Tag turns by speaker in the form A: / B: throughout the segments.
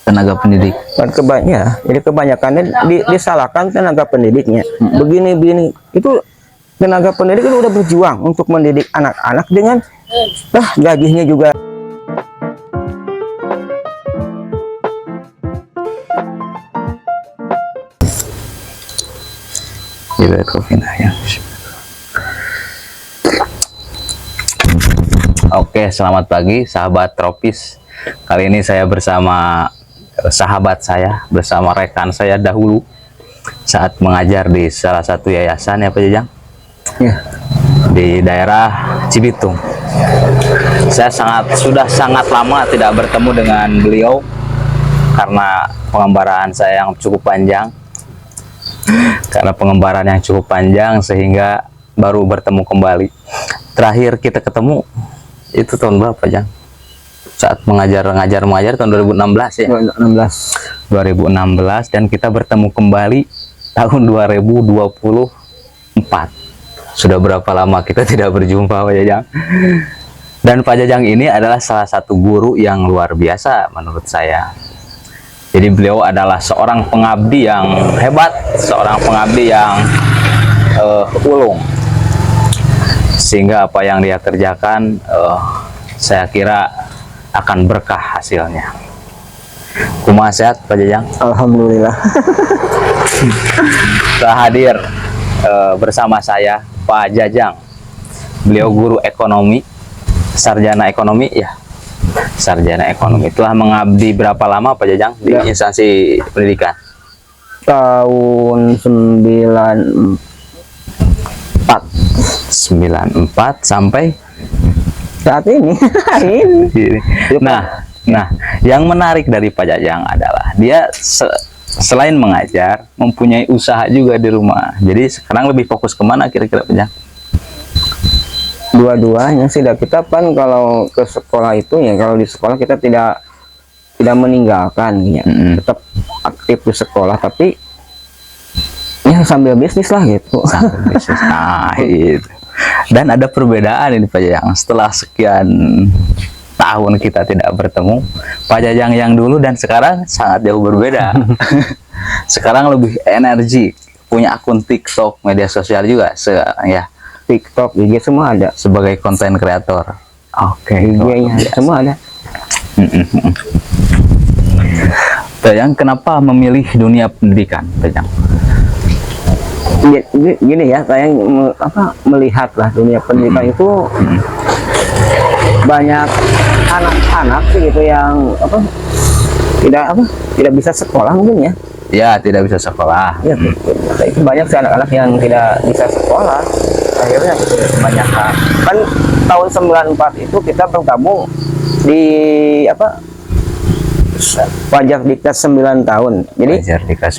A: tenaga pendidik.
B: Kan jadi kebanyakannya disalahkan tenaga pendidiknya. Begini itu tenaga pendidik itu udah berjuang untuk mendidik anak-anak dengan gajinya juga.
A: Oke, selamat pagi sahabat Tropis. Kali ini saya bersama sahabat saya, bersama rekan saya dahulu saat mengajar di salah satu yayasan ya Pak Jajang, di daerah Cibitung. Saya sudah sangat lama tidak bertemu dengan beliau karena pengembaraan saya yang cukup panjang. Karena pengembaraan yang cukup panjang sehingga baru bertemu kembali. Terakhir kita ketemu itu tahun berapa, Jang? Saat mengajar tahun 2016 ya. 2016 dan kita bertemu kembali tahun 2024. Sudah berapa lama kita tidak berjumpa, Pak Jajang? Dan Pak Jajang ini adalah salah satu guru yang luar biasa menurut saya. Jadi beliau adalah seorang pengabdi yang hebat, seorang pengabdi yang ulung. Sehingga apa yang dia kerjakan, saya kira akan berkah hasilnya. Kumaha sehat Pak Jajang?
B: Alhamdulillah.
A: Telah hadir bersama saya Pak Jajang. Beliau guru ekonomi, sarjana ekonomi ya. Sarjana ekonomi. Telah mengabdi berapa lama Pak Jajang di instansi pendidikan?
B: Tahun 94
A: sampai
B: saat ini.
A: Nah, yang menarik dari Pak Jajang adalah dia selain mengajar, mempunyai usaha juga di rumah. Jadi sekarang lebih fokus kemana kira-kira Pak Jajang?
B: Dua-duanya sih. Kita kan kalau ke sekolah itu ya, kalau di sekolah kita tidak meninggalkan ya, tetap aktif di sekolah, tapi ya sambil bisnis lah gitu.
A: Sambil bisnis. Nah, itu. Dan ada perbedaan ini Pak Jajang, setelah sekian tahun kita tidak bertemu, Pak Jajang yang dulu dan sekarang sangat jauh berbeda. Sekarang lebih energi, punya akun TikTok, media sosial juga ya.
B: TikTok, IG semua ada.
A: Sebagai konten kreator. Oke,
B: IG-nya semua ada.
A: Pak Jajang, kenapa memilih dunia pendidikan, Pak Jajang?
B: Gini ya, saya melihat lah dunia pendidikan itu banyak anak-anak sih gitu yang tidak bisa sekolah mungkin ya.
A: Ya, tidak bisa sekolah.
B: Ya, itu banyak sih anak-anak yang tidak bisa sekolah. Akhirnya kebanyakan kan tahun 94 itu kita bergabung di Wajah Diklat 9 tahun. Jadi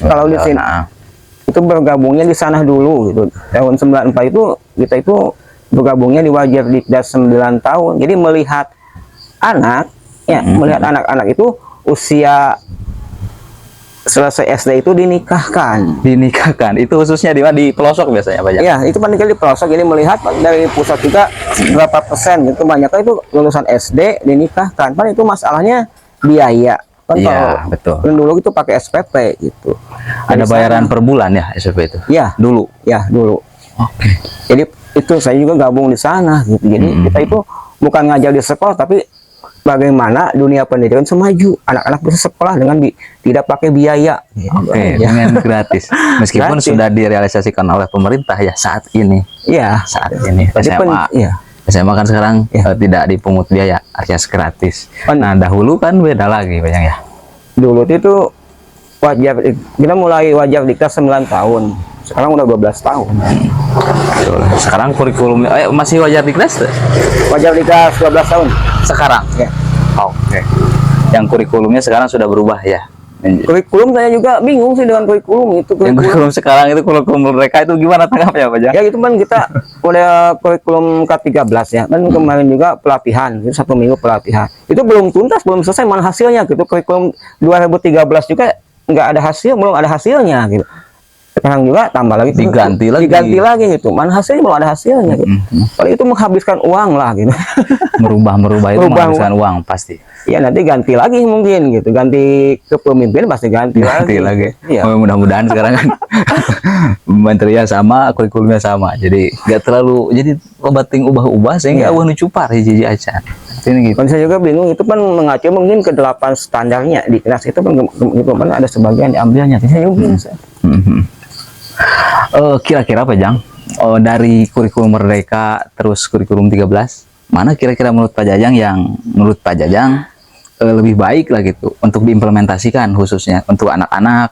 B: kalau di sini itu bergabungnya di sana dulu gitu. Tahun 94 itu kita itu bergabungnya di Wajah Diklat 9 tahun. Jadi melihat anak ya, melihat anak-anak itu usia selesai SD itu dinikahkan.
A: Itu khususnya di pelosok biasanya Pak Jajang?
B: Ya, itu paling kali di pelosok. Jadi melihat dari pusat juga berapa persen gitu, kebanyakan itu lulusan SD dinikahkan. Kan itu masalahnya biaya kan.
A: Iya, betul.
B: Dulu itu pakai SPP gitu.
A: Ada bayaran per bulan ya SPP itu?
B: Ya,
A: dulu.
B: Oke. Jadi itu saya juga gabung di sana gitu. Jadi kita itu bukan ngajar di sekolah, tapi bagaimana dunia pendidikan semaju, anak-anak bisa sekolah dengan tidak pakai biaya.
A: Oke, dengan gratis. Meskipun gratis. Sudah direalisasikan oleh pemerintah ya saat ini.
B: Iya,
A: saat ini. SMA kan sekarang tidak dipungut biaya, alias gratis. Nah, dahulu kan beda lagi Pak Jajang ya. Dulu
B: itu kita mulai Wajah Diklat 9 tahun. Sekarang udah 12 tahun.
A: Sekarang kurikulumnya masih Wajah Diklat?
B: Wajah Diklat 12 tahun.
A: Sekarang? Ya. Oke. Yang kurikulumnya sekarang sudah berubah ya?
B: Kurikulum saya juga bingung sih dengan kurikulum itu.
A: Kurikulum sekarang itu kurikulum mereka itu gimana tanggapnya Pak Jajang?
B: Ya itu kan kita udah kurikulum K13 ya. Kan kemarin juga pelatihan, itu 1 minggu pelatihan. Itu belum tuntas, belum selesai mana hasilnya gitu. Kurikulum 2013 juga nggak ada hasil, belum ada hasilnya gitu. Sekarang juga tambah lagi
A: diganti
B: lagi gitu. Mana hasilnya, belum ada hasilnya gitu. Kalau itu menghabiskan uang lah gitu.
A: merubah itu menghabiskan uang pasti.
B: Ya nanti ganti lagi mungkin gitu, ganti kepemimpinan pasti ganti lagi.
A: Ya. Mudah-mudahan sekarang kan menterinya sama, kurikulumnya sama, jadi nggak terlalu jadi bating ubah-ubah sehingga
B: ya.
A: nu cupar hiji acan. Ini gitu.
B: Saya juga bingung itu kan mengacu mungkin ke 8 standarnya di kelas itu kan ada sebagian diambilnya. Saya bingung.
A: Kira-kira apa Jang? Dari kurikulum Merdeka terus kurikulum 13, mana kira-kira menurut Pak Jajang yang menurut Pak Jajang lebih baik lah gitu untuk diimplementasikan khususnya untuk anak-anak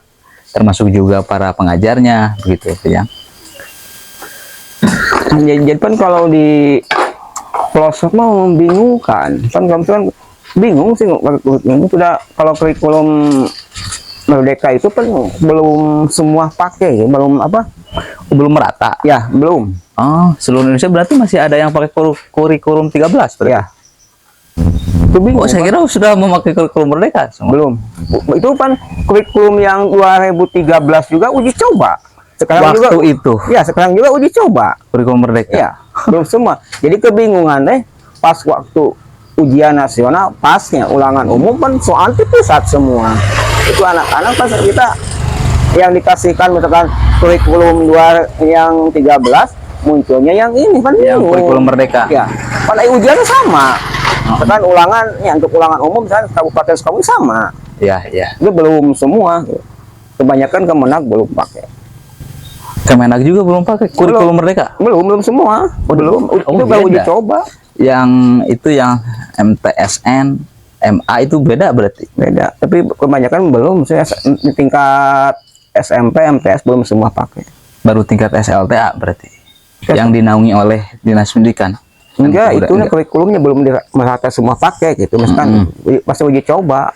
A: termasuk juga para pengajarnya begitu ya.
B: Jadi kan kalau di pelosok mau membingungkan kan bingung sih sudah kalau kurikulum Merdeka itu kan belum semua pakai, belum
A: merata
B: ya, belum.
A: Seluruh Indonesia berarti masih ada yang pakai kurikulum 13 berarti? Ya. Saya kira sudah memakai kurikulum Merdeka semua.
B: Belum. Itu kan kurikulum yang 2013 juga uji coba. Sekarang
A: waktu
B: juga
A: itu.
B: Ya, sekarang juga uji coba
A: kurikulum Merdeka.
B: Ya, belum semua. Jadi kebingungan pas waktu ujian nasional, pasnya ulangan umum kan soal pusat semua. Itu anak-anak pas kita yang dikasihkan misalkan kurikulum yang 13 munculnya yang ini kan
A: yang kurikulum Merdeka.
B: Ya, pada ujiannya sama. Misalkan ulangan ya untuk ulangan umum misalkan kabupaten Sukabumi sama.
A: Ya.
B: Itu belum semua. Kebanyakan Kemenak belum pakai.
A: Kemenak juga belum pakai kurikulum Merdeka.
B: Belum semua. Belum. Itu baru uji coba.
A: Yang itu yang MTSN, MA itu beda berarti.
B: Beda. Tapi kebanyakan belum. Saya di tingkat SMP, MTS belum semua pakai.
A: Baru tingkat SLTA berarti. Yang dinaungi oleh Dinas Pendidikan.
B: Enggak, itu kurikulumnya belum merata semua pakai gitu. Misalkan pas uji coba.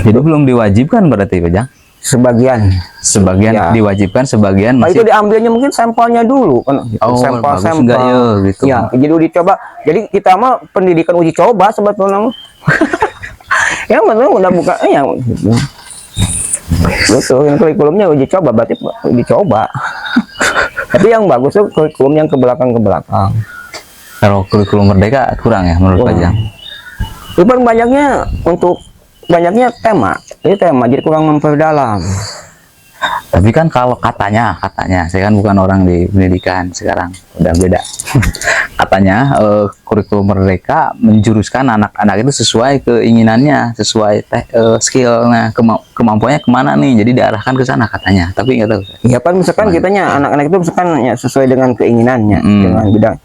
A: Jadi belum diwajibkan berarti Pak Jang? Sebagian ya. Diwajibkan, sebagian masih.
B: Itu diambilnya mungkin sampelnya dulu kan. Sampel
A: ya, gitu.
B: Ya, jadi uji coba. Jadi kita mah pendidikan uji coba sebetulnya. Ya betul udah buka ya gitu. Betul, yang kurikulumnya uji coba berarti uji coba. Tapi yang bagus tuh kurikulum yang ke belakang.
A: Kalau kurikulum Merdeka kurang ya menurut Pak Jang.
B: Itu banyaknya tema. Ini tema jadi kurang memperdalam.
A: Tapi kan kalau katanya saya kan bukan orang di pendidikan sekarang, udah beda. Katanya kurikulum Merdeka menjuruskan anak-anak itu sesuai keinginannya, sesuai skillnya, kemampuannya kemana nih, jadi diarahkan ke sana katanya. Tapi nggak tahu.
B: Ya kan misalkan kitanya anak-anak itu misalkan ya sesuai dengan keinginannya, dengan bidang.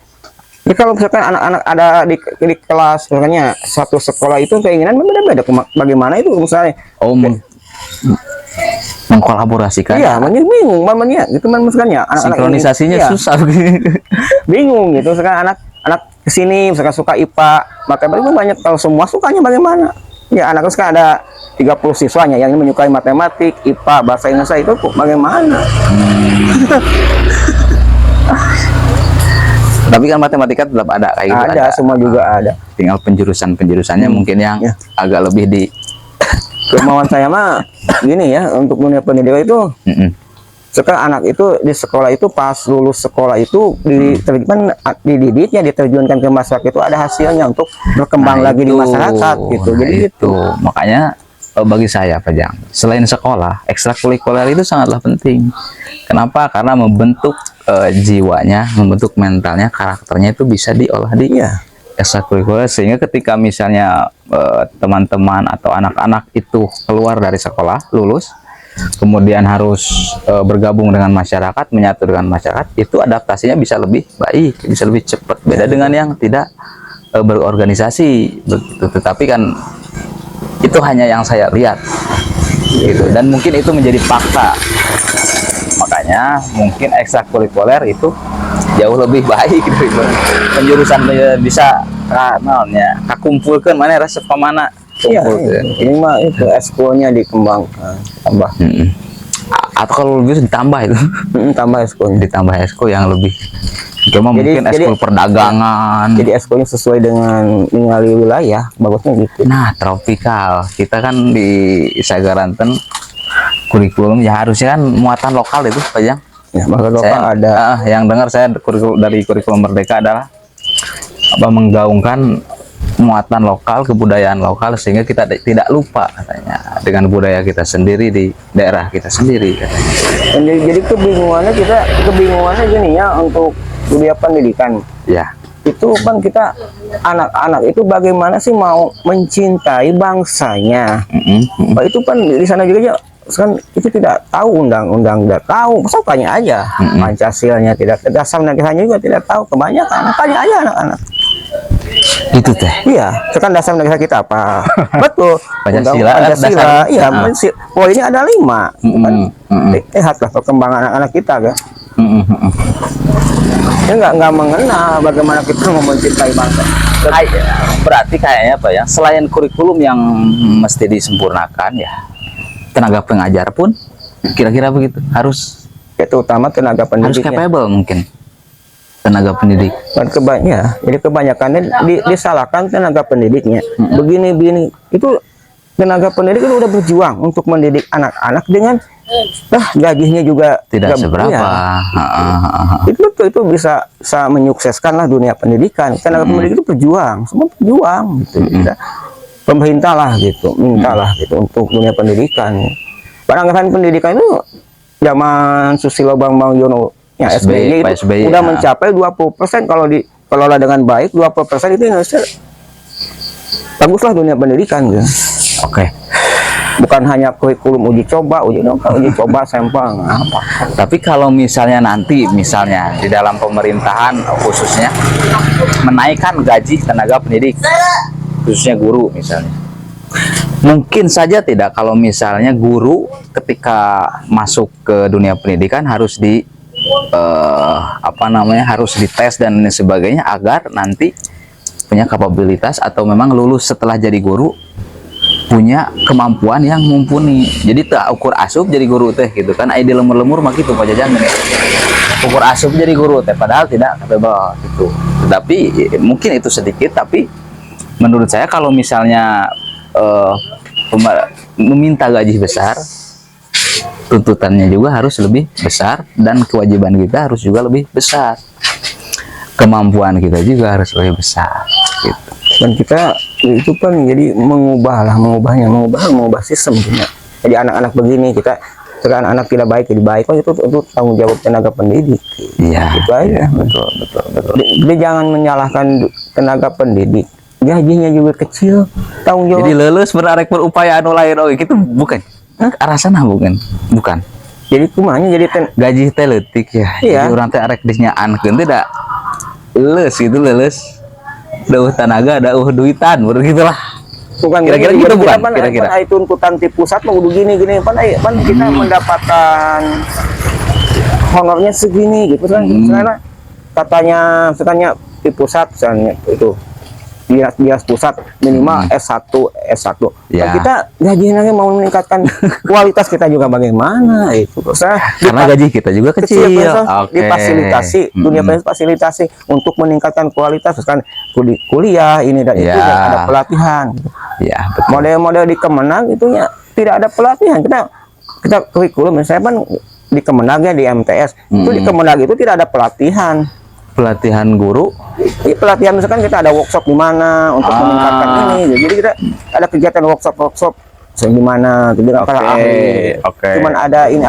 B: Ya kalau misalkan anak-anak ada di kelas, makanya satu sekolah itu keinginan beda-beda. Bagaimana itu misalnya?
A: Mengkolaborasikan.
B: Iya, bingung mamanya gitu misalkan ya.
A: Sinkronisasinya susah.
B: Bingung gitu. Sekarang anak kesini misalkan suka IPA, matematika itu banyak. Kalau semua sukanya bagaimana? Ya anak sekarang ada 30 siswanya yang menyukai matematik, IPA, bahasa Indonesia itu bagaimana?
A: Tapi kan matematika tetap ada kayak gitu.
B: Ada, semua juga ada.
A: Tinggal penjurusannya mungkin yang agak lebih di
B: kemauan saya mah gini ya, untuk dunia pendidikan itu sekarang anak itu di sekolah itu pas lulus sekolah itu dididiknya, diterjunkan ke masyarakat itu ada hasilnya untuk berkembang lagi di masyarakat gitu. Jadi itu
A: makanya bagi saya Pak Jang, selain sekolah, ekstrakurikuler itu sangatlah penting. Kenapa? Karena membentuk jiwanya, membentuk mentalnya, karakternya itu bisa diolah di ekstrakurikuler, sehingga ketika misalnya teman-teman atau anak-anak itu keluar dari sekolah, lulus, kemudian harus bergabung dengan masyarakat, menyatu dengan masyarakat, itu adaptasinya bisa lebih baik, bisa lebih cepat. Beda dengan yang tidak berorganisasi begitu. Tetapi kan itu hanya yang saya lihat gitu, dan mungkin itu menjadi fakta. Makanya mungkin ekstrakurikuler itu jauh lebih baik dari penjurusan bisa kumpulkan mana rasa pemana.
B: Iya, ini mah itu eskulnya dikembangkan, tambah.
A: Atau kalau lebih ditambah itu,
B: tambah eskul,
A: ditambah eskul yang lebih. Cuma mungkin eskul perdagangan.
B: Jadi eskulnya sesuai dengan wilayah, bagusnya gitu.
A: Nah, tropikal. Kita kan di Sagaranten kurikulum ya harusnya kan muatan lokal itu Pak Jang.
B: Ya, maka lokal ada.
A: Yang dengar saya dari kurikulum Merdeka adalah apa menggaungkan muatan lokal, kebudayaan lokal sehingga kita tidak lupa katanya dengan budaya kita sendiri di daerah kita sendiri katanya.
B: Jadi kebingungannya gini ya untuk dunia pendidikan.
A: Ya.
B: Itu kan kita anak-anak itu bagaimana sih mau mencintai bangsanya. Pak itu kan di sana juga ya, kan itu tidak tahu undang-undang, tidak tahu, masa tanya aja Pancasilanya tidak, dasar negaranya juga tidak tahu, kebanyakan tanya aja anak-anak
A: Itu teh.
B: iya, sekarang dasar negara kita apa? Betul,
A: Pancasila,
B: Pancasila, iya, poinnya ada 5 kan. Lihatlah perkembangan anak-anak kita kan. Dia nggak mengenal bagaimana kita mau mencintai bangsa.
A: Berarti kayaknya Pak ya, selain kurikulum yang mesti disempurnakan ya, tenaga pengajar pun kira-kira begitu harus,
B: itu utama tenaga
A: harus
B: pendidiknya.
A: capable mungkin tenaga pendidik.
B: Dan jadi kebanyakannya disalahkan tenaga pendidiknya. Begini itu tenaga pendidik itu udah berjuang untuk mendidik anak-anak dengan gajinya juga
A: Tidak seberapa.
B: Itu bisa menyukseskan lah dunia pendidikan. Tenaga pendidik itu berjuang, semua berjuang gitu. Pemerintah lah gitu, mintalah gitu untuk dunia pendidikan. Barangkali pendidikan itu zaman Susilo Bambang Yudhoyono ya SBY itu udah mencapai 20%. Kalau dikelola dengan baik 20% itu Indonesia baguslah dunia pendidikan gitu.
A: Oke.
B: Bukan hanya kurikulum uji coba sampel apa.
A: Tapi kalau misalnya nanti di dalam pemerintahan khususnya menaikkan gaji tenaga pendidik khususnya guru misalnya, mungkin saja tidak kalau misalnya guru ketika masuk ke dunia pendidikan harus harus dites dan sebagainya agar nanti punya kapabilitas atau memang lulus setelah jadi guru punya kemampuan yang mumpuni. Jadi tak ukur asup jadi guru teh gitu kan, ide lemur-lemur mah gitu Pak Jajang nih. Ukur asup jadi guru teh padahal tidak capable gitu. Tapi mungkin itu sedikit, tapi menurut saya kalau misalnya meminta gaji besar, tuntutannya juga harus lebih besar dan kewajiban kita harus juga lebih besar. Kemampuan kita juga harus lebih besar gitu.
B: Dan kita itu kan jadi mengubah sistem gitu. Jadi anak-anak begini kita sekarang anak tidak baik jadi baik, itu tanggung jawab tenaga pendidik.
A: Iya.
B: Itu aja.
A: Betul.
B: Dia jangan menyalahkan tenaga pendidik. Gajinya juga kecil, tanggung jawab.
A: Jadi lulus berupaya anu lain gitu bukan? Arah sana bukan?
B: Jadi kumanya jadi
A: gaji teh leutik ya.
B: Iya.
A: Jadi orang teh arek disnyaankeun teh da lulus. Dauh tanaga, dauh duitan, begitulah.
B: Bukan
A: kira-kira gitu bukan? Kira-kira.
B: Itu tuntutan di pusat mau gini pan kita mendapatkan honornya segini gitu kan. Katanya di pusat misalnya itu dinas pusat minimal S1.
A: Ya.
B: Nah, kita gajinya mau meningkatkan kualitas kita juga bagaimana itu.
A: Karena gaji kita juga kecil.
B: Difasilitasi dunia fasilitasi untuk meningkatkan kualitas kan kuliah ini dan itu ada pelatihan.
A: Ya, betul.
B: Model-model di Kemenag itu ya tidak ada pelatihan. Kita kurikulum saya kan di Kemenag ya di MTS. Itu di Kemenag itu tidak ada pelatihan
A: guru.
B: Pelatihan misalkan kita ada workshop di mana untuk meningkatkan ini. Jadi kita ada kegiatan workshop di mana dengan para ahli. Cuman ada ini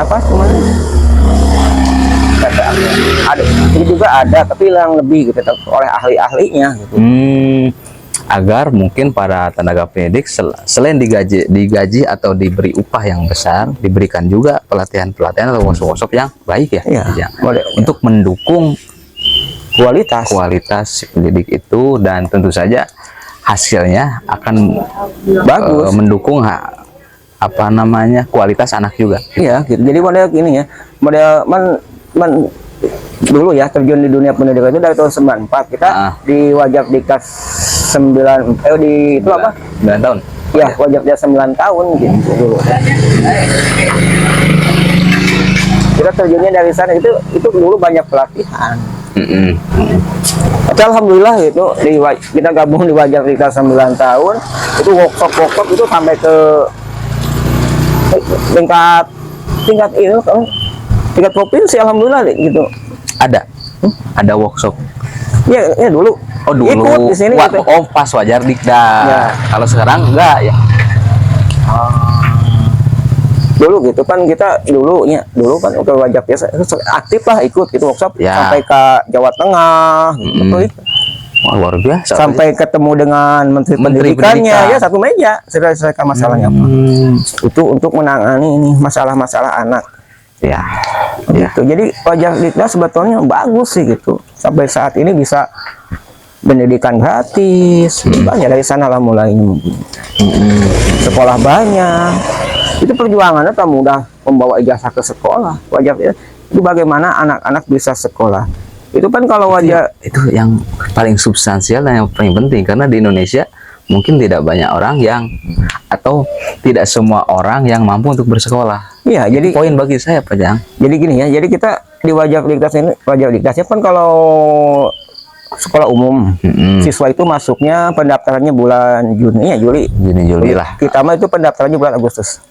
B: ini juga ada tapi yang lebih gitu oleh ahli-ahlinya gitu.
A: Agar mungkin para tenaga pendidik selain digaji atau diberi upah yang besar, diberikan juga pelatihan atau workshop yang baik ya. Untuk mendukung kualitas pendidik itu, dan tentu saja hasilnya akan
B: bagus
A: mendukung kualitas anak juga.
B: Iya gitu. Jadi model ini ya, model dulu ya terjun di dunia pendidikan itu dari tahun 94 kita di wajib dikas 9 di itu apa
A: 9 tahun
B: ya, wajib dia 9 tahun gitu dulu. Kita terjunnya dari sana itu dulu banyak pelatihan. Tapi alhamdulillah itu kita gabung di Wajar Diklat 9 tahun itu workshop itu sampai ke tingkat tingkat itu kalau tingkat provinsi alhamdulillah gitu.
A: Ada workshop.
B: Ya dulu.
A: Oh dulu.
B: Ikut di sini. Gitu.
A: Oh pas Wajar Dikda.
B: Ya.
A: Kalau sekarang enggak ya.
B: Dulu gitu kan kita dulu kan udah Wajar biasa aktif lah ikut gitu workshop
A: Ya.
B: sampai ke Jawa Tengah gitu.
A: Wah, luar biasa.
B: Sampai ketemu dengan menteri pendidikannya
A: Pendidikan.
B: ya satu meja selesaikan masalahnya apa. Itu untuk menangani ini masalah-masalah anak.
A: Ya.
B: Gitu. Jadi Wajar Dikda sebetulnya bagus sih gitu. Sampai saat ini bisa pendidikan gratis. Banyak dari sana lah mulainya mungkin. Sekolah banyak. Itu perjuangannya tak mudah membawa ijazah ke sekolah. Wajar itu bagaimana anak-anak bisa sekolah. Itu kan kalau wajar
A: Itu yang paling substansial dan yang paling penting karena di Indonesia mungkin tidak banyak orang yang atau tidak semua orang yang mampu untuk bersekolah.
B: iya jadi
A: Poin bagi saya Pak Jang.
B: jadi gini ya. Jadi kita di Wajar Dikdas ini kan kalau sekolah umum siswa itu masuknya pendaftarannya bulan Juni ya Juli.
A: Juli lah.
B: Kita mah itu pendaftarannya bulan Agustus.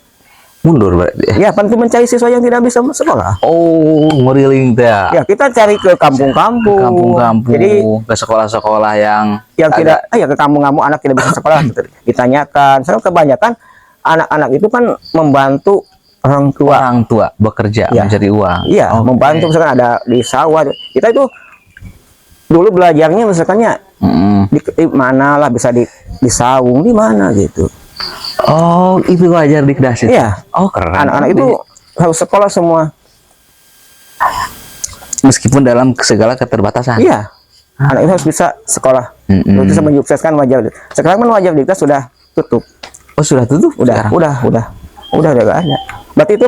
A: Mundur berarti.
B: Ya, kan mencari siswa yang tidak bisa sekolah.
A: Oh, ngeriling teh.
B: Ya, kita cari ke kampung-kampung.
A: Kampung-kampung,
B: Jadi
A: ke sekolah-sekolah yang
B: tidak ya ke kampung-kampung anak tidak bisa sekolah gitu. Ditanyakan. Soalnya kebanyakan anak-anak itu kan membantu orang tua.
A: Bekerja
B: Ya.
A: mencari uang.
B: Iya,
A: Oke.
B: membantu misalkan ada di sawah. Kita itu dulu belajarnya misalkannya di mana lah bisa di sawung di mana gitu.
A: Oh, itu Wajar Dikdas itu.
B: Iya.
A: Oh, keren.
B: Anak-anak itu harus sekolah semua.
A: Meskipun dalam segala keterbatasan.
B: Iya. Anak itu harus bisa sekolah.
A: Mm-mm.
B: Itu bisa menyukseskan Wajar Dikdas. Sekarang kan Wajar Dikdas sudah tutup.
A: Oh, sudah tutup
B: Udah
A: sekarang?
B: udah gak ada. Berarti itu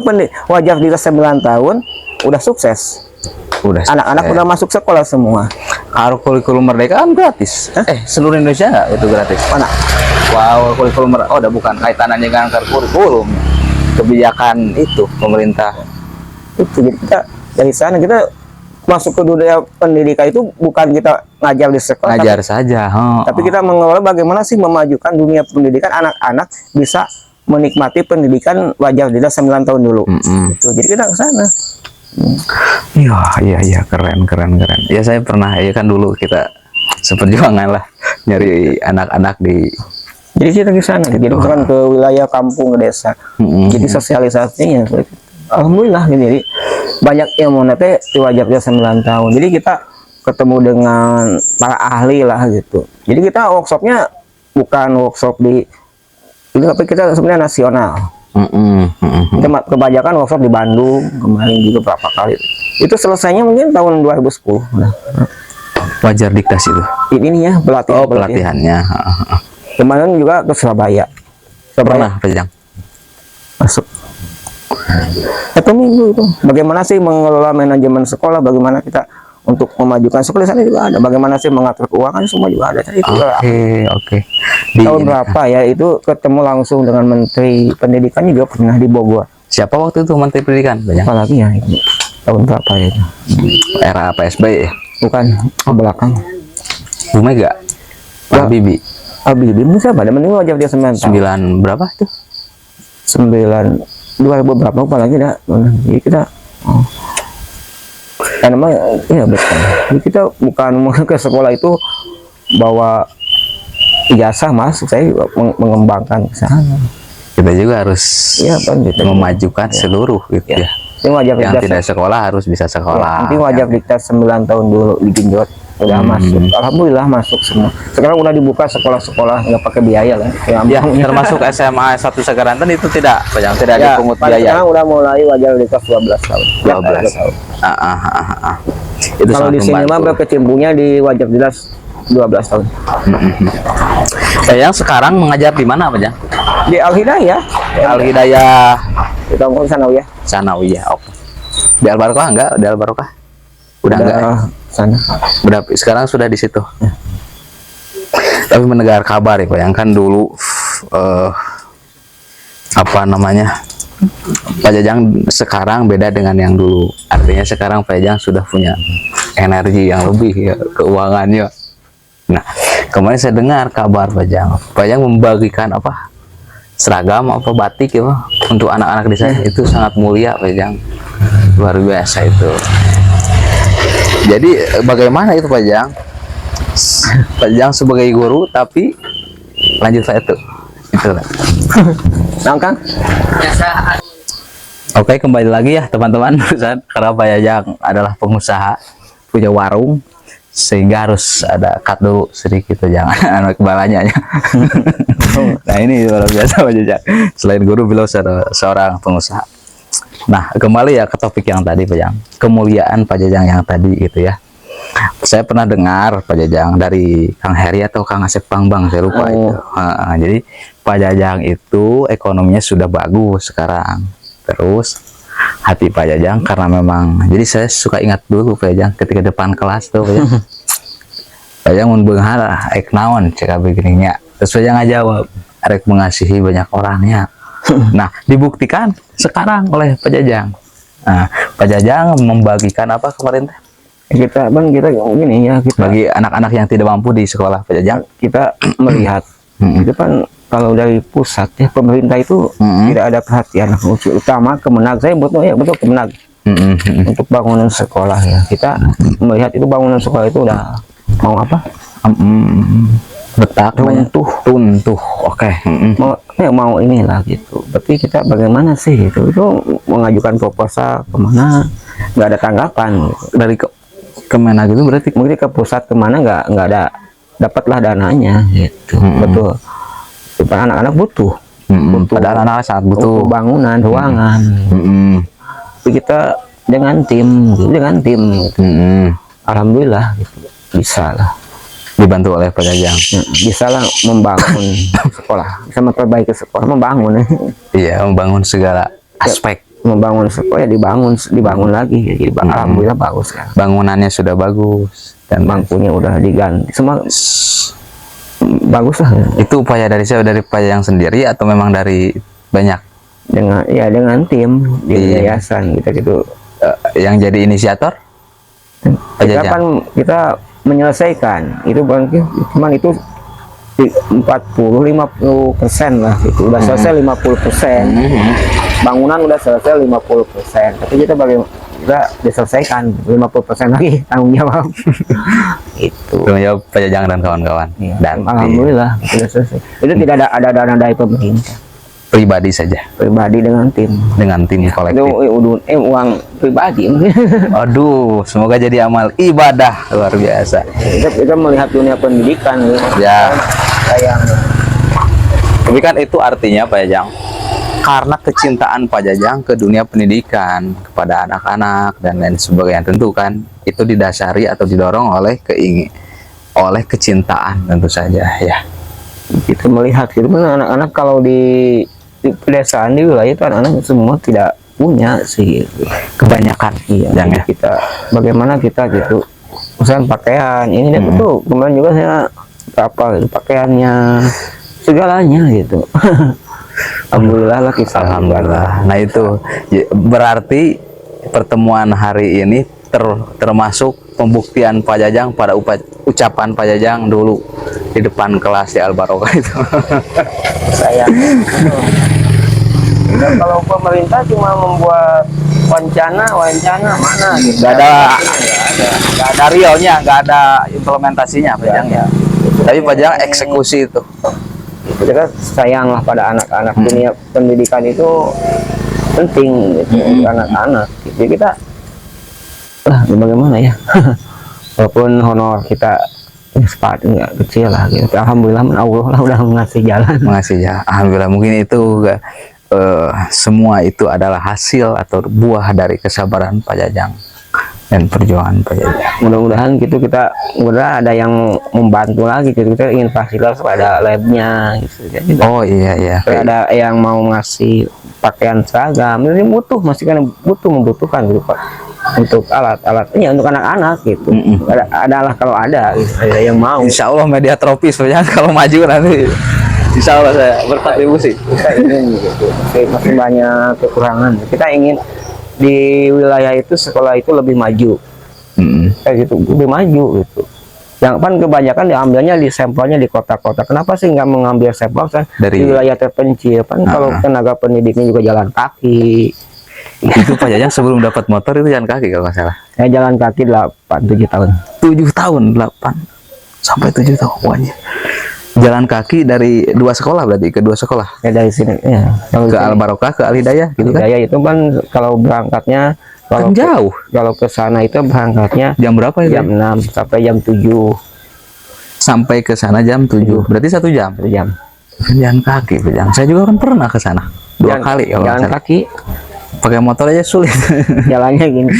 B: Wajar Dikdas 9 tahun udah sukses.
A: Udah.
B: Anak-anak udah masuk sekolah semua.
A: Kalau kurikulum merdeka kan gratis. Seluruh Indonesia nggak itu gratis?
B: Mana?
A: Wow, kurikulum oh, udah bukan kaitannya dengan kurikulum. Kebijakan itu pemerintah.
B: Itu jadi kita dari sana kita masuk ke dunia pendidikan itu bukan kita ngajar di sekolah,
A: Ngajar saja.
B: tapi kita mengelola bagaimana sih memajukan dunia pendidikan anak-anak bisa menikmati pendidikan Wajar Dikdas 9 tahun dulu. Gitu. Jadi kita ke sana.
A: Iya, keren. Ya saya pernah, ya kan dulu kita seperjuangan lah nyari anak-anak di.
B: Jadi kita ke sana, jadi misalkan ke wilayah kampung, ke desa. Jadi sosialisasinya, alhamdulillah jadi banyak yang mau nete di Wajar Dikdas 9 tahun. Jadi kita ketemu dengan para ahli lah gitu. Jadi kita workshopnya bukan workshop tapi kita sebenarnya nasional. Kita kebanyakan workshop di Bandung kemarin juga berapa kali. Itu selesainya mungkin tahun 2010. Nah.
A: Wajar Dikdas itu.
B: Ini ya pelatihan.
A: Pelatihannya.
B: Kemarin juga ke Surabaya.
A: Pernah, Pak Jang?
B: Masuk. Satu minggu itu. Bagaimana sih mengelola manajemen sekolah? Bagaimana kita untuk memajukan sekolah? Di sana juga ada. Bagaimana sih mengatur keuangan? Semua juga ada.
A: Oke.
B: Tahun berapa ya? Itu ketemu langsung dengan Menteri Pendidikan juga pernah di Bogor.
A: Siapa waktu itu Menteri Pendidikan, Pak Jang?
B: Apalagi ya itu. Tahun berapa ya itu?
A: Era PSBY ya?
B: Bukan ke belakang.
A: Bu Mega? Pak Bibi?
B: Habibie siapa? Ada mending Wajar Dikdas 9 tahun.
A: 9 berapa itu?
B: 2000 berapa lupa lagi dah. Jadi kita karena memang iya betul. Jadi kita bukan mau ke sekolah itu bawa ijazah masuk, saya juga mengembangkan ke sana.
A: Kita juga harus memajukan seluruh gitu ya.
B: Ini Wajar
A: Yang
B: Dikdas
A: tidak sekolah harus bisa sekolah.
B: nanti Wajar Dikdas 9 tahun dulu digenjot udah masuk. Alhamdulillah masuk semua. Sekarang udah dibuka sekolah-sekolah nggak pakai biaya lah.
A: Ya, termasuk SMA 1 Segaranten itu tidak dipungut biaya.
B: Sekarang udah mulai Wajar Dikdas 12 tahun.
A: 12 tahun. Itu
B: Kalau
A: sangat
B: di sini mah
A: membantu.
B: berkecimpungnya di Wajar Dikdas 12 tahun.
A: Saya sekarang mengajar di mana, Pak Jang?
B: Di Al Hidayah.
A: Al Hidayah
B: Kita mau sana ya.
A: Sanawiyah. Oke. Di Al Barokah enggak? Di Al Barokah? Udah enggak ya?
B: Sana.
A: Udah, sekarang sudah di situ. Tapi mendengar kabar ya Pak, yang kan dulu apa namanya, Pak Jajang sekarang beda dengan yang dulu. Artinya sekarang Pak Jajang sudah punya energi yang lebih ya, keuangannya. Nah, kemarin saya dengar kabar Pak Jajang membagikan apa seragam apa batik ya untuk anak-anak di sana itu sangat mulia Pak Jang, luar biasa itu. Jadi bagaimana itu Pak Jang? Pak Jang sebagai guru tapi lanjut saya tuh itu lah.
B: Nah, Kang.
A: Oke, kembali lagi ya teman-teman. Karena Pak Jang adalah pengusaha, punya warung, sehingga harus ada cut dulu sedikit jangan anak balanya. Nah ini luar biasa Pak Jang. Selain guru, beliau seorang pengusaha. Nah kembali ya ke topik yang tadi Pak Jang, kemuliaan Pak Jajang yang tadi gitu ya. Saya pernah dengar Pak Jajang dari Kang Heri atau Kang Asep Pangbang, saya lupa itu. Jadi Pak Jajang itu ekonominya sudah bagus sekarang. Terus hati Pak Jajang karena memang, jadi saya suka ingat dulu Pak Jajang ketika depan kelas tuh Pak Jajang. Pak Jajang mun beunghar ek naon cek begininya. Terus Pak Jajang ngajawab, arek mengasihi banyak orangnya. Nah, dibuktikan sekarang oleh Pak Jajang. Nah, Pak Jajang membagikan apa kemarin teh?
B: Kita gini ya, kita
A: Bagi anak-anak yang tidak mampu di sekolah Pak Jajang.
B: kita melihat itu kan kalau dari pusat ya, pemerintah itu tidak ada perhatian utama Kemenag. Saya betul Kemenag untuk bangunan sekolah ya. Kita melihat itu bangunan sekolah itu udah mau apa?
A: Betak tuntuh. Oke.
B: Mau inilah gitu. Berarti kita bagaimana sih itu mengajukan proposal kemana, nggak ada tanggapan gitu.
A: Dari Kemenag itu berarti
B: mungkin ke pusat kemana nggak ada, dapatlah dananya gitu. Betul. Anak-anak butuh.
A: Padahal anak-anak sangat butuh
B: bangunan, ruangan. Tapi kita dengan tim gitu. Alhamdulillah gitu. Bisa lah,
A: dibantu oleh Pak Jajang.
B: Bisa lah membangun sekolah, bisa memperbaiki sekolah, membangun.
A: Iya, membangun segala aspek.
B: Membangun sekolah ya dibangun lagi. Jadi alhamdulillah bagus kan.
A: Bangunannya sudah bagus dan
B: bangkunya udah diganti semua. Bagus lah ya.
A: Itu upaya dari Pak Jajang sendiri atau memang dari banyak?
B: Dengan tim di yayasan kita gitu.
A: Yang jadi inisiator? Pak
B: Kita
A: Jajang.
B: kan kita menyelesaikan itu cuman itu 40-50% lah gitu. Udah selesai 50%. Bangunan udah selesai 50%. Tapi kita diselesaikan 50% lagi tanggung jawab. Itu.
A: Tanggung jawab Pak Jajang dan kawan-kawan.
B: Ya,
A: Dan
B: alhamdulillah sudah selesai. Itu tidak ada dana dari pemerintah.
A: Pribadi saja.
B: Pribadi dengan tim.
A: Dengan tim kolektif.
B: Itu uang pribadi mungkin.
A: Aduh, semoga jadi amal ibadah luar biasa.
B: Kita melihat dunia pendidikan
A: Ya.
B: Sayang.
A: Tapi kan itu artinya Pak Jajang, karena kecintaan Pak Jajang ke dunia pendidikan kepada anak-anak dan lain sebagainya, tentu kan itu didasari atau didorong oleh kecintaan tentu saja ya.
B: Kita melihat gitu kan anak-anak kalau di pedesaan di wilayah itu anak-anak semua tidak punya sih gitu.
A: Kebanyakan
B: Jadi kita bagaimana kita gitu, misalnya pakaian ini dan itu kemarin juga saya apa gitu, pakaiannya segalanya gitu. Alhamdulillah lah kita.
A: Alhamdulillah. Nah itu berarti pertemuan hari ini termasuk pembuktian Pak Jajang pada ucapan Pak Jajang dulu di depan kelas di Al-Barokah itu.
B: Saya kalau pemerintah cuma membuat wacana mana gitu.
A: Nggak ada realnya, nggak ada implementasinya Pak Jajang ya. Tapi Pak Jajang eksekusi itu.
B: Kita sayang lah pada anak-anak. Dunia pendidikan itu penting gitu, anak-anak. Jadi kita bagaimana ya? Walaupun honor kita sepatu nggak kecil lah gitu. Alhamdulillah Allah lah udah ngasih jalan.
A: Alhamdulillah, mungkin itu semua itu adalah hasil atau buah dari kesabaran Pak Jajang dan perjuangan Pak Jajang.
B: Mudah-mudahan gitu udah ada yang membantu lagi gitu. Kita ingin fasilitas pada labnya gitu. Jadi,
A: oh iya.
B: Ada yang mau ngasih pakaian seragam, ini masih kan membutuhkan gitu Pak. Untuk alat-alatnya untuk anak-anak gitu. Adalah kalau ada gitu, ada yang mau.
A: Insya Allah media tropis Pak Jajang kalau maju nanti. Insya Allah saya berkontribusi.
B: Kita ingin gitu. Masih banyak kekurangan. Kita ingin di wilayah itu sekolah itu lebih maju. Kayak gitu, lebih maju gitu. Yang kan kebanyakan diambilnya di sampelnya di kota-kota. Kenapa sih nggak mengambil sampel kan di wilayah terpencil? Kan kalau tenaga pendidiknya juga jalan kaki.
A: Itu Pak Jajang sebelum dapat motor itu jalan kaki kalau nggak salah.
B: Saya jalan kaki 7 tahun.
A: 7 tahun, 8 sampai 7 tahun. Wajib. Jalan kaki dari 2 sekolah berarti, ke 2 sekolah.
B: Ya dari sini ya.
A: Ke Al Barokah, ke Al Hidayah gitu kan.
B: Hidayah itu kan kalau berangkatnya
A: Kan jauh.
B: Kalau ke sana itu berangkatnya
A: Jam berapa itu?
B: jam 6 sampai jam 7.
A: Sampai ke sana jam 7. Berarti 1 jam.
B: 1 jam.
A: Kan jalan kaki, Pak Jang. Saya juga kan pernah ke sana 2 kali kalau
B: jalan kaki.
A: Pakai motor aja sulit.
B: Jalannya gini.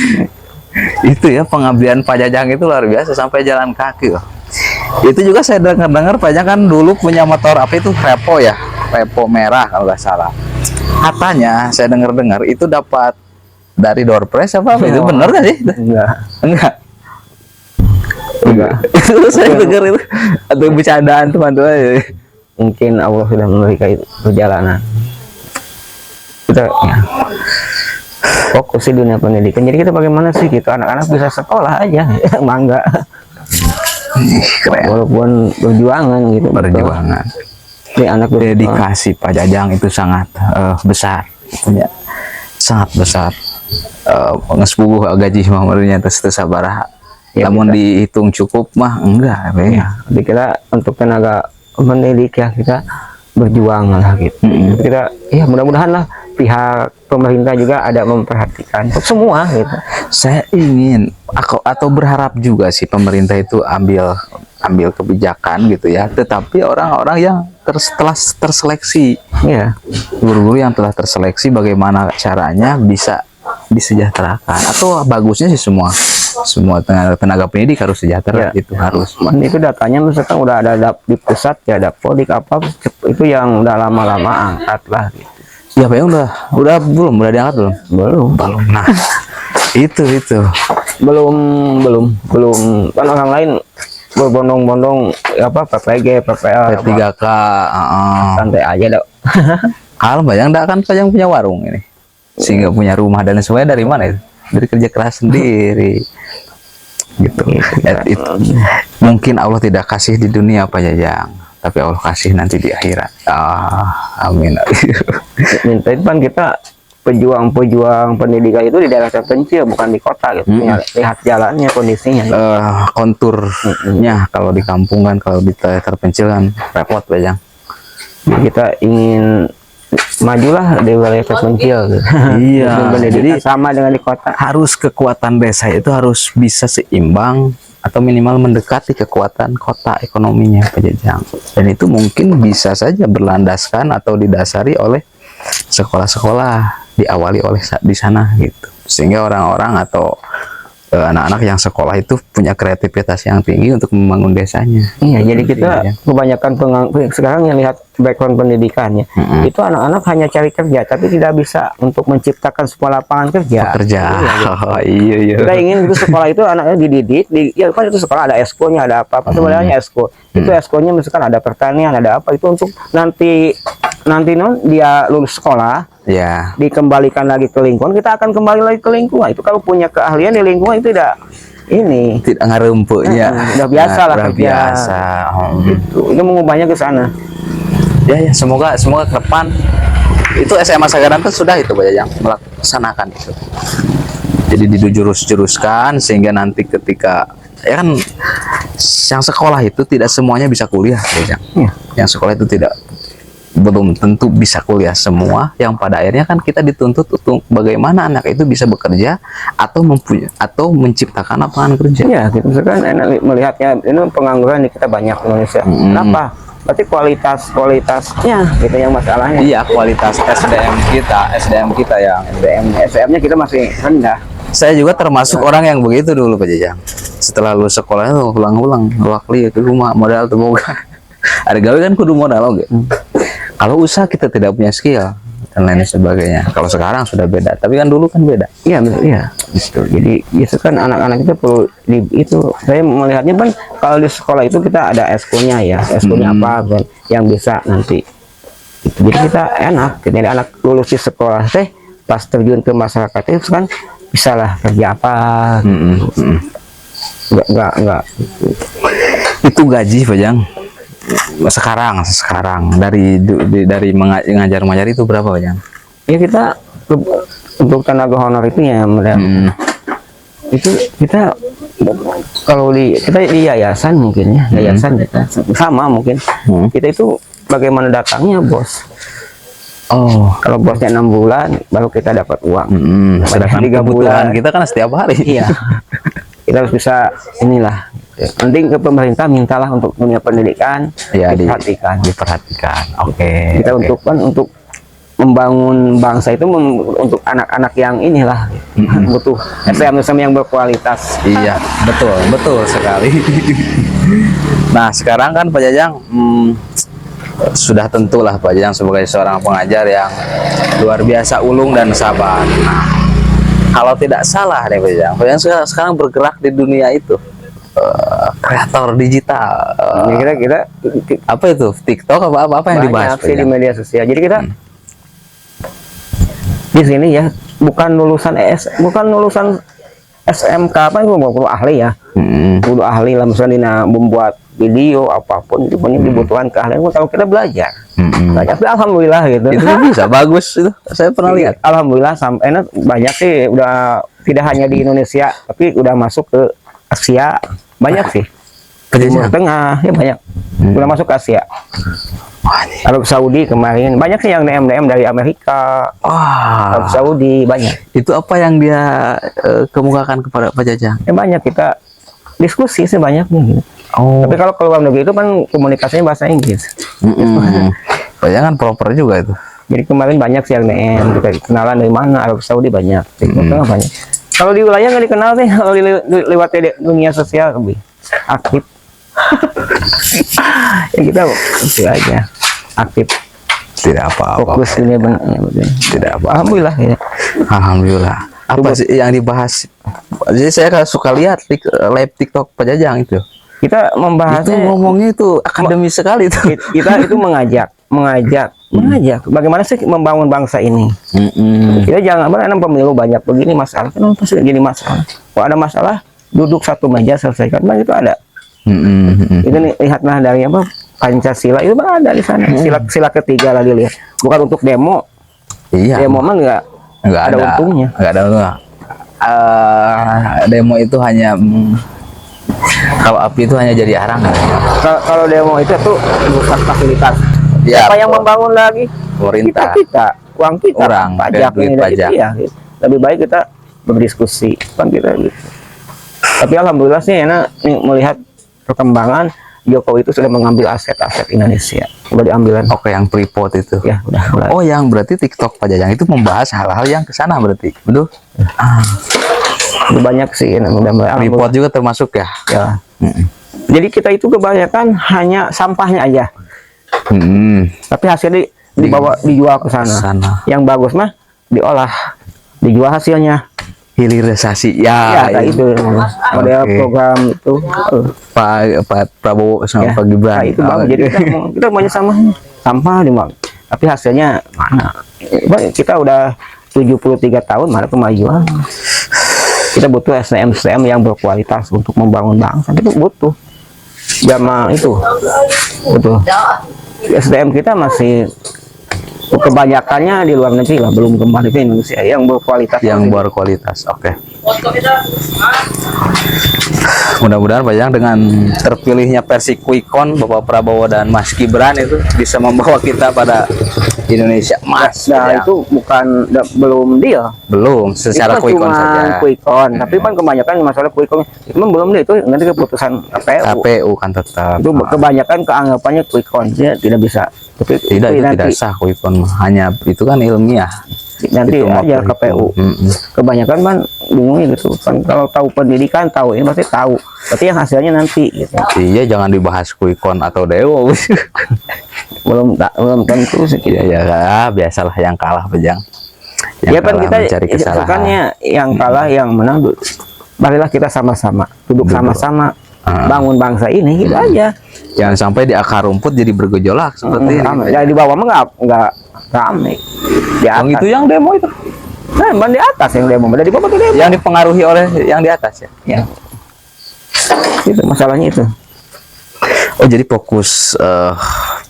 A: Itu ya pengabdian Pak Jajang itu luar biasa sampai jalan kaki loh. Itu juga saya dengar Pak Jajang kan dulu punya motor apa itu Repo ya, Repo merah kalau nggak salah. Katanya saya dengar itu dapat dari door prize apa itu benar nggak sih? Enggak. Itu saya dengar itu atau bercandaan teman-teman.
B: Mungkin Allah sudah memberikan itu perjalanan. Kita ya, fokus di dunia pendidikan. Jadi kita bagaimana sih kita anak-anak bisa sekolah aja, mangga.
A: Keren.
B: Walaupun perjuangan gitu.
A: Perjuangan.
B: Ini anak
A: Dedikasi Pak Jajang itu sangat besar, punya sangat besar. Ngespuguh gaji mahmurnya terus sabaraha.
B: Ya,
A: namun dihitung cukup mah enggak
B: ya. Jadi kita untuk tenaga pendidik ya kita berjuang lah gitu. Kita ya mudah-mudahan lah pihak pemerintah juga ada memperhatikan untuk semua gitu.
A: Saya ingin atau berharap juga sih pemerintah itu ambil kebijakan gitu ya, tetapi orang-orang yang telah terseleksi
B: ya,
A: guru-guru yang telah terseleksi bagaimana caranya bisa disejahterakan, atau bagusnya sih semua tenaga pendidik harus sejahtera ya. Itu harus.
B: Itu datanya misalkan udah ada di pusat ya, ada podik apa itu yang udah lama-lama angkat lah gitu.
A: Siapa yang udah diangkat belum? Nah, itu belum
B: kan orang lain berbondong-bondong apa PPG, PPL,
A: P3K,
B: santai aja dok.
A: Kalau Bayang enggak kan Bayang punya warung ini, sehingga punya rumah dan semuanya dari mana itu? Dari kerja keras sendiri. Gitu. Itu. Mungkin Allah tidak kasih di dunia Pak Jajang, tapi Allah kasih nanti di akhirat. Amin.
B: Minta itu kan kita pejuang pendidikan itu di daerah terpencil, bukan di kota gitu. Lihat jalannya, kondisinya.
A: Konturnya kalau di kampung kan, kalau di terpencil kan repot Bajang.
B: Kita ingin majulah di wilayah terpencil gitu.
A: Iya.
B: Jadi sama dengan di kota.
A: Harus kekuatan desa itu harus bisa seimbang atau minimal mendekati kekuatan kota ekonominya Pak Jajang. Dan itu mungkin bisa saja berlandaskan atau didasari oleh sekolah-sekolah, diawali oleh di sana gitu, sehingga orang-orang atau anak-anak yang sekolah itu punya kreativitas yang tinggi untuk membangun desanya.
B: Iya, jadi kita kebanyakan sekarang yang lihat background pendidikannya itu anak-anak hanya cari kerja tapi tidak bisa untuk menciptakan sebuah lapangan kerja.
A: Iya.
B: Kita ingin itu sekolah itu anaknya dididik, ya kan itu sekolah ada eskonya, ada apa sebenarnya esko. Itu eskonya misalkan ada pertanian, ada apa itu untuk nanti dia lulus sekolah.
A: Ya,
B: Dikembalikan lagi ke lingkungan, kita akan kembali lagi ke lingkungan. Itu kalau punya keahlian di lingkungan itu tidak
A: ngarempuknya.
B: Udah biasa lah
A: kerja. Biasa.
B: Itu mengubahnya ke sana.
A: Ya, semoga ke depan itu SMA Sagaran sudah itu Pak Jajang melaksanakan itu. Jadi dijurus-juruskan sehingga nanti ketika ya kan yang sekolah itu tidak semuanya bisa kuliah Pak Jajang. Yang sekolah itu belum tentu bisa kuliah semua, yang pada akhirnya kan kita dituntut untuk bagaimana anak itu bisa bekerja atau menciptakan lapangan kerja.
B: Ya, kita misalkan melihatnya ini pengangguran di kita banyak di Indonesia. Kenapa? Berarti kualitasnya gitu yang masalahnya.
A: Iya, kualitas SDM kita yang
B: SDM-nya kita masih rendah.
A: Saya juga termasuk orang yang begitu dulu Pak Jajang. Setelah lulus sekolah itu ulang-ulang wakli ke rumah modal temoga. Ada gawe kan kudu modal oke. Kalau usaha kita tidak punya skill dan lain sebagainya. Kalau sekarang sudah beda, tapi kan dulu kan beda.
B: Iya. Gitu. Jadi itu kan anak-anak kita perlu itu. Saya melihatnya kan kalau di sekolah itu kita ada eskonya ya, eskonya apa kan yang bisa nanti. Jadi kita enak. Jadi anak lulus di sekolah pas terjun ke masyarakat itu kan bisa lah kerja apa. Enggak.
A: Itu gaji Pak Jang sekarang dari mengajar itu berapa Pak Jang?
B: Ya kita untuk tenaga honor itu ya itu kita kalau kita di yayasan mungkin ya, yayasan kita sama mungkin. Kita itu bagaimana datangnya bos.
A: Oh,
B: kalau bosnya 6 bulan baru kita dapat uang.
A: Sedangkan 3 bulan kita kan setiap hari.
B: Iya. Kita harus bisa inilah. Penting ke pemerintah mintalah untuk dunia pendidikan
A: ya,
B: diperhatikan.
A: Oke.
B: Kita untuk membangun bangsa itu untuk anak-anak yang inilah butuh SDM yang berkualitas.
A: Iya, betul sekali. Nah, sekarang kan Pak Jajang sudah tentulah Pak Jajang sebagai seorang pengajar yang luar biasa ulung dan sabar. Nah, kalau tidak salah nih Pak Jajang sekarang bergerak di dunia itu kreator digital.
B: Kira-kira
A: apa itu? TikTok apa yang dibahas
B: sih di media sosial. Jadi kita di sini ya bukan lulusan SMK apa itu perlu ahli ya. Perlu ahli lah misalnya membuat video apapun itu dibutuhkan keahlian. Kalau kita belajar. Tapi alhamdulillah gitu.
A: Itu bisa bagus itu. Saya pernah lihat.
B: Alhamdulillah sampai banyak sih udah tidak hanya di Indonesia tapi udah masuk ke Asia banyak sih. Timur Tengah ya banyak. Udah masuk ke Asia. Arab Saudi kemarin banyak sih yang DM dari Amerika. Arab Saudi banyak.
A: Itu apa yang dia kemukakan kepada Pak Jajang?
B: Ya banyak, kita diskusi sih banyaknya gitu. Tapi kalau ke luar negeri itu kan komunikasinya bahasa Inggris.
A: Pak Jajang kan proper juga itu.
B: Jadi kemarin banyak sih yang DM, kita kenalan dari mana, Arab Saudi banyak. Banyak. Kalau di wilayah nggak dikenal sih, kalau lewat dunia sosial lebih aktif. Ya kita itu aja aktif.
A: Tidak apa-apa.
B: Fokus ini benar.
A: Tidak apa.
B: Alhamdulillah ya.
A: Alhamdulillah. Apa sih yang dibahas? Jadi saya suka lihat live TikTok Pak Jajang itu.
B: Kita membahas
A: ngomongnya itu akademis sekali itu.
B: Kita itu mengajak bagaimana sih membangun bangsa ini. Kita jangan berenam pemilu banyak begini masalah. Kenapa sih jadi masalah? Kalau ada masalah duduk satu meja selesaikan. Itu ada. Itu nih, lihatlah dari apa Pancasila itu ada di sana. Sila ketiga lagi lihat. Bukan untuk demo.
A: Iya.
B: Demo mah nggak ada untungnya.
A: Nggak ada untungnya. Demo itu hanya kalau api itu hanya jadi arang.
B: Kalau demo itu tuh rusak fasilitas.
A: Ya,
B: siapa yang membangun lagi?
A: Pemerintah.
B: Kita uang kita,
A: orang
B: pajak ini
A: pajak.
B: Iya, gitu. Lebih baik kita berdiskusi kan kita gitu. Tapi alhamdulillah sih enak nih melihat perkembangan Jokowi itu sudah mengambil aset-aset Indonesia. Udah diambilan.
A: Oke, yang Freeport itu.
B: Ya, udah.
A: Oh, yang berarti TikTok Pak Jajang itu membahas hal-hal yang ke sana berarti. Betul?
B: Banyak sih mudah-mudahan.
A: Freeport juga termasuk ya.
B: Ya. Jadi kita itu kebanyakan hanya sampahnya aja. Tapi hasilnya dijual ke sana. Yang bagus mah diolah, dijual hasilnya.
A: Hilirisasi ya
B: itu model program itu
A: Pak Prabowo sama Pak Gibran.
B: Nah, itu bagus. Jadi kita maunya sampah dimang. Tapi hasilnya mana? Kita udah 73 tahun mana kemajuan. Kita butuh SDM yang berkualitas untuk membangun bangsa. Itu butuh. Zaman itu butuh. SDM kita masih kebanyakannya di luar negeri lah, belum kembali ke Indonesia yang berkualitas. Oke.
A: Mudah-mudahan Pak Jajang dengan terpilihnya versi Quickcon Bapak Prabowo dan Mas Gibran itu bisa membawa kita pada Indonesia emas.
B: Nah, itu belum deal.
A: Belum secara Quickcon saja.
B: Quickcon, tapi kan kebanyakan masalah Quickcon itu belum deal, itu nanti keputusan
A: KPU kan tetap.
B: Itu kebanyakan keanggapannya Quickcon tidak bisa.
A: Tapi itu tidak sah Quickcon, hanya itu kan ilmiah.
B: Nanti aja KPU. Kebanyakan kan bingung gitu kan, kalau tahu pendidikan tahu ini pasti tahu, tapi yang hasilnya nanti gitu.
A: Iya, jangan dibahas Quickcon atau Dewo.
B: belum tentu sih.
A: Ya, biasalah yang kalah Bejang.
B: Ya kan kita mencari kesalahan. Yang kalah yang menang. Marilah kita sama-sama duduk sama-sama bangun bangsa ini gitu aja.
A: Jangan sampai di akar rumput jadi bergejolak seperti ini.
B: Ya di bawah mah nggak ramai. Di atas.
A: Yang itu yang demo itu.
B: Nah, di atas yang demo, di bawah tuh demo.
A: Yang dipengaruhi oleh yang di atas ya.
B: Ya. Itu masalahnya itu.
A: Oh, jadi fokus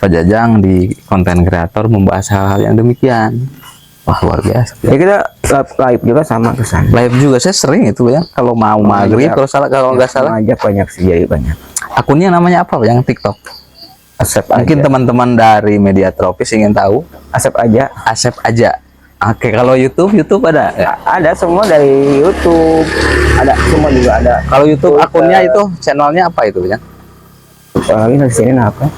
A: Pak Jajang di konten kreator membahas hal-hal yang demikian. Wah, luar biasa.
B: Ya kita live juga sama kesan.
A: Live juga saya sering itu ya. Kalau mau maghrib, kalau nggak salah.
B: Ajak banyak sih, jadi banyak.
A: Akunnya namanya apa yang TikTok?
B: Asep
A: Mungkin
B: aja.
A: teman-teman dari Media Tropis ingin tahu.
B: Asep aja.
A: Asep aja. Oke, kalau YouTube ada?
B: Ada semua dari YouTube. Ada semua juga ada.
A: Kalau YouTube akunnya itu channelnya apa itu ya?
B: Apalagi di sini apa?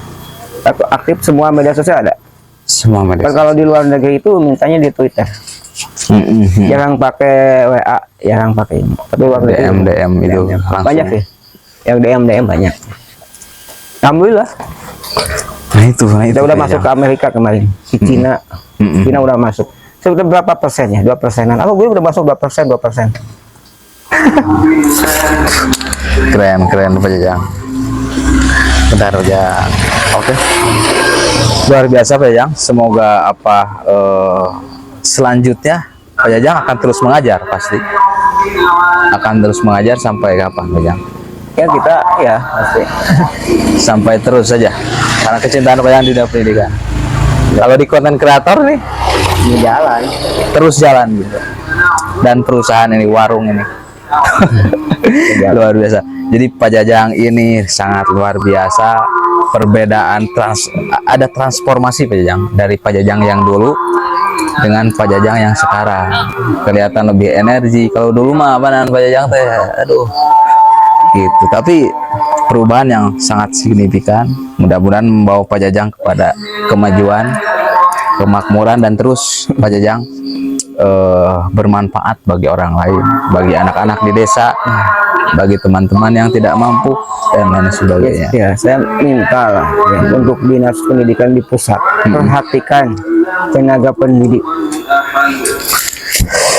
B: Aktif semua media sosial ada.
A: Semua media.
B: Kalau di luar negeri itu mintanya di Twitter. Jarang pakai WA, jarang pakai ini. Tapi luar negeri
A: DM itu langsung.
B: banyak sih. Yang DM banyak. Alhamdulillah.
A: Nah itu
B: Kita udah masuk ke Amerika kemarin. Di Cina. Cina udah masuk. Sudah berapa persennya? 2%-an. Aku gue udah masuk 2%.
A: Keren Pak Jajang. Bentar aja. Oke. Luar biasa Pak Jajang. Semoga selanjutnya Pak Jajang akan terus mengajar pasti. Akan terus mengajar sampai kapan Pak Jajang?
B: Ya kita ya pasti.
A: Sampai terus saja. Karena kecintaan Pak Jajang di dunia pendidikan. Kalau di konten kreator nih
B: Di jalan.
A: terus jalan gitu. Dan perusahaan ini, warung ini. Luar biasa. Jadi Pak Jajang ini sangat luar biasa. Perbedaan ada transformasi Pak Jajang dari Pak Jajang yang dulu dengan Pak Jajang yang sekarang. Kelihatan lebih energi. Kalau dulu mah apa Pak Jajang teh aduh gitu. Tapi perubahan yang sangat signifikan. Mudah-mudahan membawa Pak Jajang kepada kemajuan, kemakmuran, dan terus Pak Jajang bermanfaat bagi orang lain, bagi anak-anak di desa, bagi teman-teman yang tidak mampu, dan lain sebagainya.
B: Ya, saya minta lah ya, untuk dinas pendidikan di pusat perhatikan tenaga pendidik. Betul,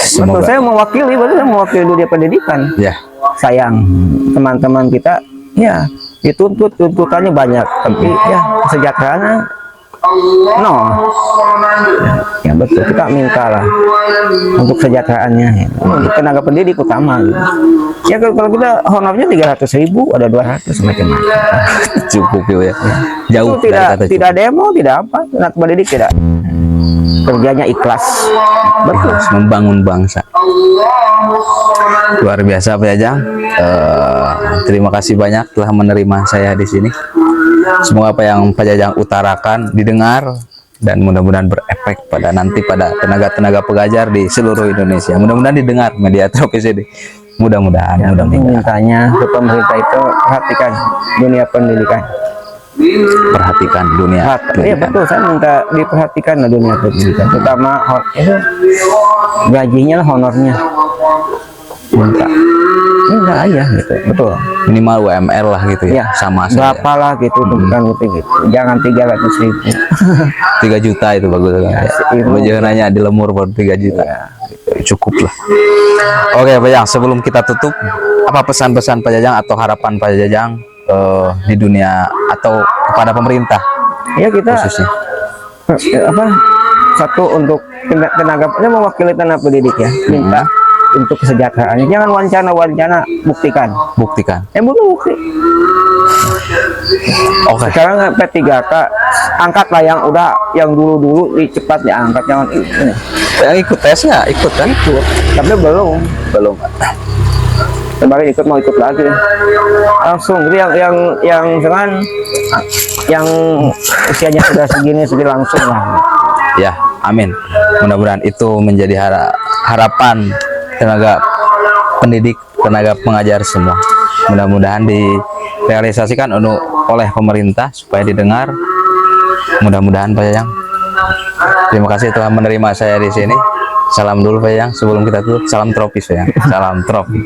A: Semoga
B: saya mewakili dunia pendidikan.
A: ya.
B: Sayang teman-teman kita ya tuntutannya banyak, tapi ya kesejahteraannya no. Ya betul, kita minta lah untuk kesejahteraannya ya. Tenaga pendidik utama gitu. Ya kalau kita honornya 300.000, ada 200 macam-macam.
A: Cukup ya. Jauh
B: Itu
A: dari kata
B: tidak
A: cukup.
B: demo, tidak apa, tenaga pendidik tidak, kerjanya ikhlas. Betul.
A: Ikhlas membangun bangsa. Luar biasa Pak Jajang. Terima kasih banyak telah menerima saya di sini. Semoga apa yang Pak Jajang utarakan didengar dan mudah-mudahan berefek pada tenaga-tenaga pengajar di seluruh Indonesia. Mudah-mudahan didengar Media Tropis ini. Mudah-mudahan.
B: Mintanya ke pemerintah itu perhatikan dunia pendidikan.
A: Perhatikan dunia.
B: Iya betul, saya minta diperhatikan lah dunia pendidikan, terutama gajinya lah, honornya. Minta aja gitu, betul.
A: Minimal UMR lah gitu ya. Sama saja.
B: Berapa lah gitu, bukan gitu. Jangan 300.000.
A: 3 juta itu bagus kan. Jangan nanya di lemur baru 3 juta.
B: Ya.
A: Cukup lah. Oke Pak Jajang, sebelum kita tutup, apa pesan-pesan Pak Jajang atau harapan Pak Jajang di dunia atau kepada pemerintah
B: Ya kita
A: khususnya?
B: satu untuk tenaga, saya mewakili tenaga pendidik ya, minta untuk kesejahteraannya. Jangan wacana, buktikan. Butuh bukti.
A: Oke.
B: Sekarang P3K angkatlah yang dulu cepat diangkat, jangan ini.
A: Yang ikut tes nggak? Ikut kan?
B: Tapi belum. Kemarin mau ikut lagi langsung. Jadi yang dengan yang usianya sudah segini langsung lah.
A: Ya, amin. Mudah-mudahan itu menjadi harapan tenaga pendidik, tenaga pengajar semua. Mudah-mudahan direalisasikan oleh pemerintah supaya didengar. Mudah-mudahan Pak Jajang. Terima kasih telah menerima saya di sini. Salam dulu Pak Jajang sebelum kita tutup. Salam tropis Pak Jajang. Salam tropis.